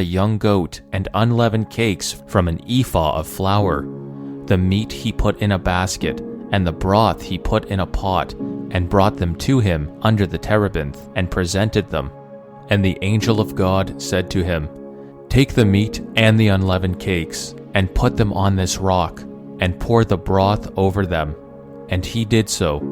a young goat and unleavened cakes from an ephah of flour. The meat he put in a basket, and the broth he put in a pot, and brought them to him under the terebinth, and presented them. And the angel of God said to him, "Take the meat and the unleavened cakes, and put them on this rock, and pour the broth over them." And he did so.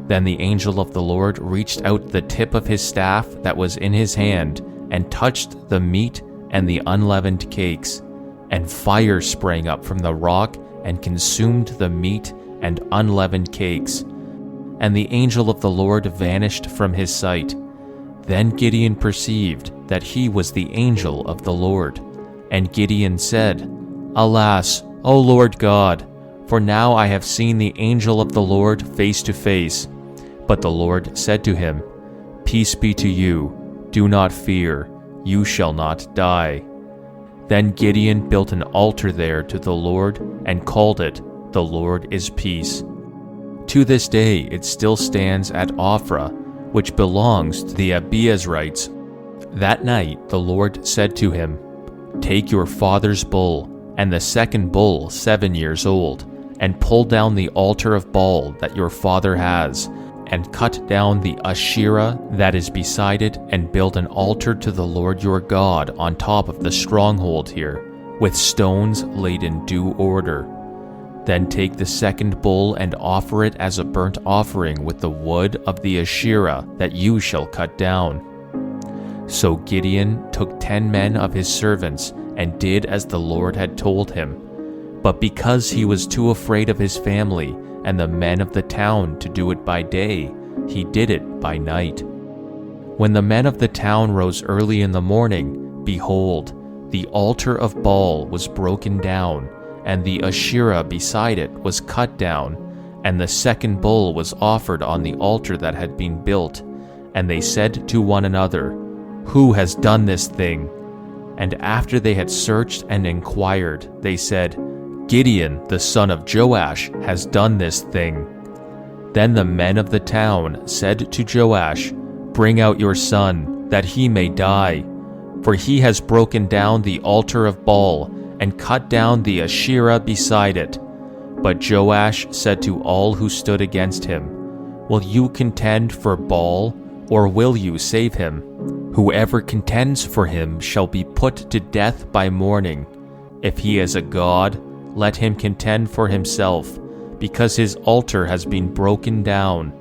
Then the angel of the Lord reached out the tip of his staff that was in his hand, and touched the meat and the unleavened cakes, and fire sprang up from the rock and consumed the meat and unleavened cakes. And the angel of the Lord vanished from his sight. Then Gideon perceived that he was the angel of the Lord. And Gideon said, "Alas, O Lord God, for now I have seen the angel of the Lord face to face." But the Lord said to him, "Peace be to you, do not fear, you shall not die." Then Gideon built an altar there to the Lord and called it, "The Lord is Peace." To this day it still stands at Ophrah, which belongs to the Abiezrites. That night the Lord said to him, "Take your father's bull, and the second bull 7 years old, and pull down the altar of Baal that your father has, and cut down the Asherah that is beside it, and build an altar to the Lord your God on top of the stronghold here, with stones laid in due order. Then take the second bull and offer it as a burnt offering with the wood of the Asherah that you shall cut down." So Gideon took 10 men of his servants and did as the Lord had told him. But because he was too afraid of his family and the men of the town to do it by day, he did it by night. When the men of the town rose early in the morning, behold, the altar of Baal was broken down, and the Asherah beside it was cut down, and the second bull was offered on the altar that had been built. And they said to one another, "Who has done this thing?" And after they had searched and inquired, they said, "Gideon, the son of Joash, has done this thing." Then the men of the town said to Joash, "Bring out your son, that he may die, for he has broken down the altar of Baal, and cut down the Asherah beside it." But Joash said to all who stood against him, "Will you contend for Baal, or will you save him? Whoever contends for him shall be put to death by morning. If he is a god, let him contend for himself, because his altar has been broken down."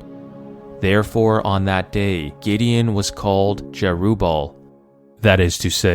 Therefore on that day Gideon was called Jerubbaal, that is to say,